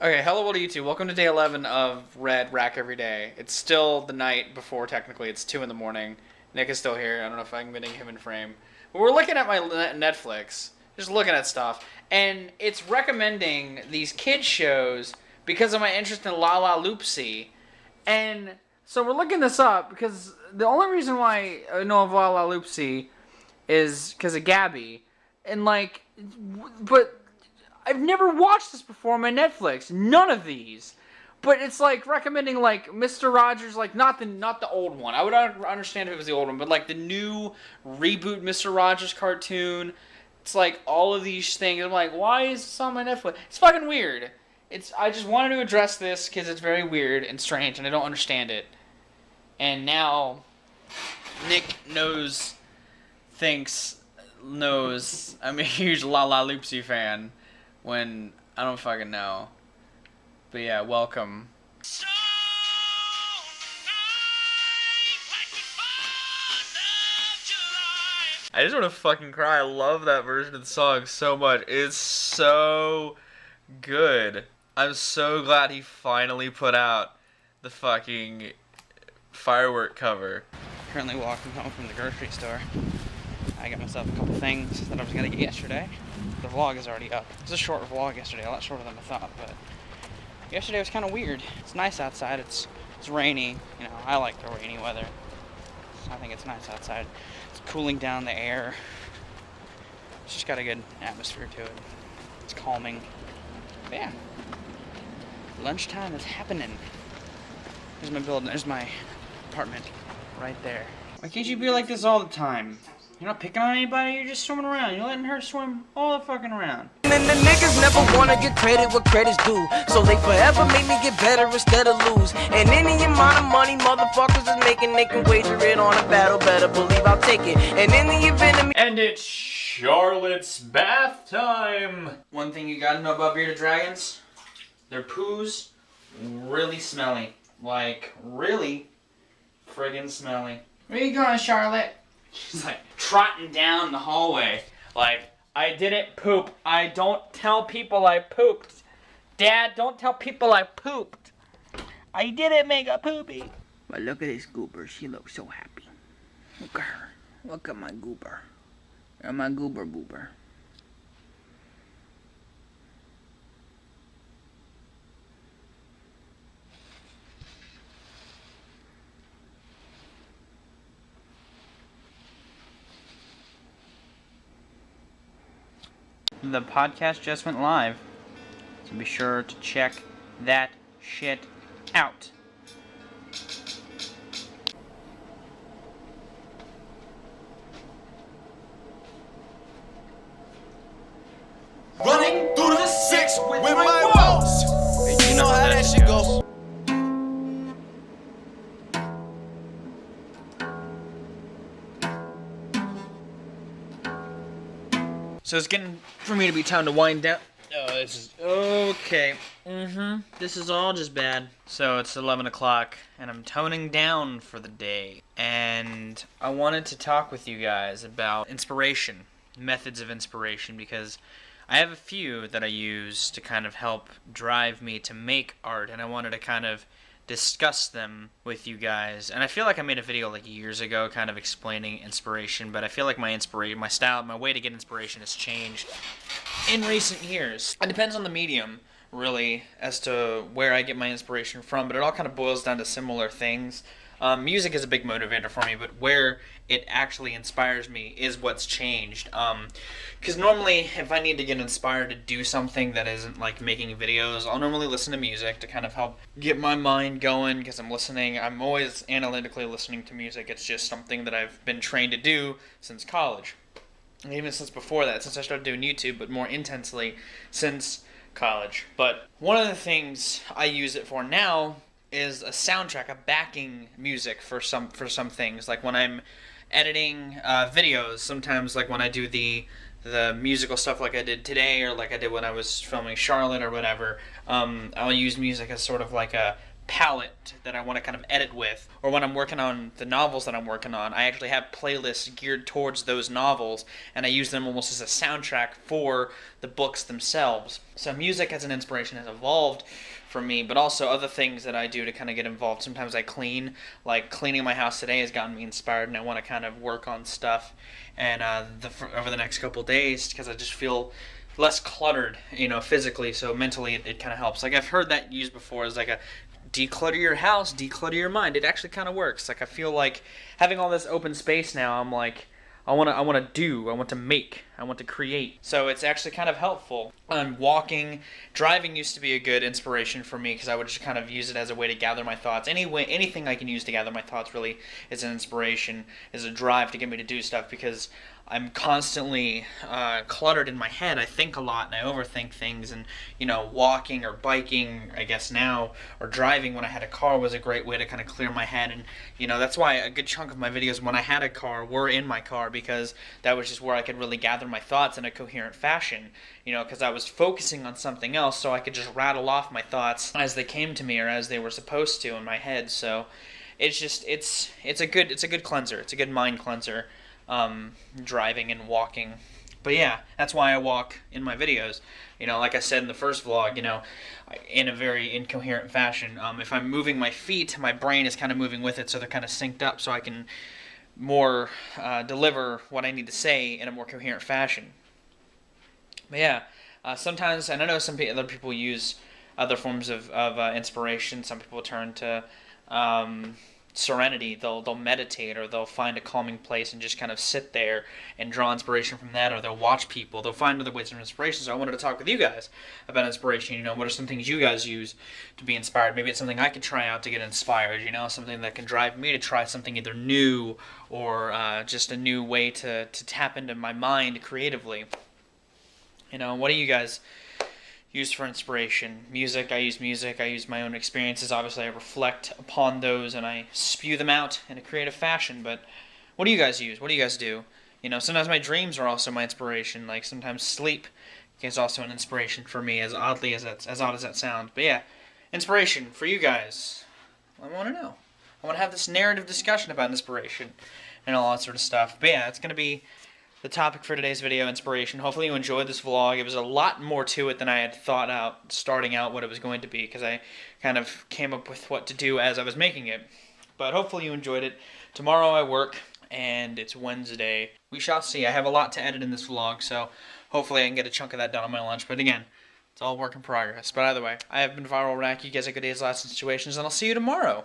Okay, hello world of YouTube. Welcome to day 11 of Viralrak every day. It's still the night before, technically. It's 2 in the morning. Nick is still here. I don't know if I'm getting him in frame. But we're looking at my Netflix, just looking at stuff, and it's recommending these kids shows because of my interest in La La Loopsy. And so we're looking this up because the only reason why I know of La La Loopsy is because of Gabby. And but I've never watched this before on my Netflix. None of these. But it's like recommending like Mr. Rogers, like not the old one. I would understand if it was the old one, but like the new reboot Mr. Rogers cartoon. It's like all of these things. I'm like, why is this on my Netflix? It's fucking weird. I just wanted to address this because it's very weird and strange and I don't understand it. And now Nick knows I'm a huge La La Loopsy fan. When I don't fucking know. But yeah, welcome. I just want to fucking cry. I love that version of the song so much. It's so good. I'm so glad he finally put out the fucking firework cover. Currently walking home from the grocery store. I got myself a couple things that I was gonna get yesterday. The vlog is already up. It's a short vlog yesterday, a lot shorter than I thought, but yesterday was kind of weird. It's nice outside, it's rainy, you know, I like the rainy weather. I think it's nice outside. It's cooling down the air. It's just got a good atmosphere to it. It's calming. But yeah, lunchtime is happening. There's my building, there's my apartment right there. Why can't you be like this all the time? You're not picking on anybody, you're just swimming around. You're letting her swim all the fucking around. And the niggas never wanna get credit where credit's due. So they forever make me get better instead of lose. And any amount of money motherfuckers is making, they can wager it on a battle. Better believe I'll take it. And in the event of me. And it's Charlotte's bath time! One thing you gotta know about bearded dragons, their poos really smelly. Like, really friggin' smelly. Where you going, Charlotte? She's like trotting down the hallway. Like, I didn't poop. I don't tell people I pooped. Dad, don't tell people I pooped. I didn't make a poopy. But look at this goober. She looks so happy. Look at her. Look at my goober. You're my goober boober. The podcast just went live, so be sure to check that shit out. Running through the six with my walls. And you know how that shit goes. So it's getting for me to be time to wind down. Oh, this is okay. This is all just bad. So it's 11 o'clock, and I'm toning down for the day. And I wanted to talk with you guys about inspiration, methods of inspiration, because I have a few that I use to kind of help drive me to make art, and I wanted to kind of discuss them with you guys. And I feel like I made a video like years ago kind of explaining inspiration, but I feel like my style, my way to get inspiration has changed in recent years. It depends on the medium, really, as to where I get my inspiration from, but it all kind of boils down to similar things. Music is a big motivator for me, but where it actually inspires me is what's changed. Because normally, if I need to get inspired to do something that isn't like making videos, I'll normally listen to music to kind of help get my mind going, because I'm always analytically listening to music. It's just something that I've been trained to do since college. And even since before that, since I started doing YouTube, but more intensely since college. But one of the things I use it for now is a soundtrack, a backing music for some things. Like when I'm editing videos, sometimes like when I do the musical stuff like I did today, or like I did when I was filming Charlotte or whatever, I'll use music as sort of like a palette that I want to kind of edit with, or when I'm working on the novels that I'm working on, I actually have playlists geared towards those novels, and I use them almost as a soundtrack for the books themselves. So music as an inspiration has evolved for me, but also other things that I do to kind of get involved. Sometimes I clean, like cleaning my house today has gotten me inspired, and I want to kind of work on stuff and over the next couple days, because I just feel less cluttered, physically, so mentally it kind of helps. Like, I've heard that used before as like a declutter your house, declutter your mind. It actually kind of works. Like, I feel like having all this open space now, I'm like, I want to make, I want to create. So it's actually kind of helpful. Walking, driving used to be a good inspiration for me, because I would just kind of use it as a way to gather my thoughts. Anything I can use to gather my thoughts really is an inspiration, is a drive to get me to do stuff, because I'm constantly cluttered in my head. I think a lot and I overthink things, and walking or biking, I guess now, or driving when I had a car was a great way to kind of clear my head. And that's why a good chunk of my videos when I had a car were in my car, because that was just where I could really gather my thoughts in a coherent fashion, because I was focusing on something else, so I could just rattle off my thoughts as they came to me, or as they were supposed to in my head. So it's a good cleanser. It's a good mind cleanser. Driving and walking. But yeah, that's why I walk in my videos. Like I said in the first vlog, in a very incoherent fashion. If I'm moving my feet, my brain is kind of moving with it, so they're kind of synced up, so I can more deliver what I need to say in a more coherent fashion. But yeah, sometimes, and I know other people use other forms of inspiration. Some people turn to serenity. They'll meditate, or they'll find a calming place and just kind of sit there and draw inspiration from that, or they'll watch people. They'll find other ways of inspiration. So I wanted to talk with you guys about inspiration. What are some things you guys use to be inspired? Maybe it's something I could try out to get inspired, something that can drive me to try something either new, or just a new way to tap into my mind creatively. What do you guys use for inspiration? Music, I use my own experiences. Obviously, I reflect upon those and I spew them out in a creative fashion. But what do you guys use? What do you guys do? Sometimes my dreams are also my inspiration. Like, sometimes sleep is also an inspiration for me, as odd as that sounds. But yeah, inspiration for you guys. I want to know. I want to have this narrative discussion about inspiration and all that sort of stuff. But yeah, it's going to be the topic for today's video, inspiration. Hopefully you enjoyed this vlog. It was a lot more to it than I had thought out starting out what it was going to be, because I kind of came up with what to do as I was making it. But hopefully you enjoyed it. Tomorrow I work, and it's Wednesday. We shall see. I have a lot to edit in this vlog, so hopefully I can get a chunk of that done on my lunch. But again, it's all work in progress. But either way, I have been Viralrak. You guys have good days, lots of situations, and I'll see you tomorrow.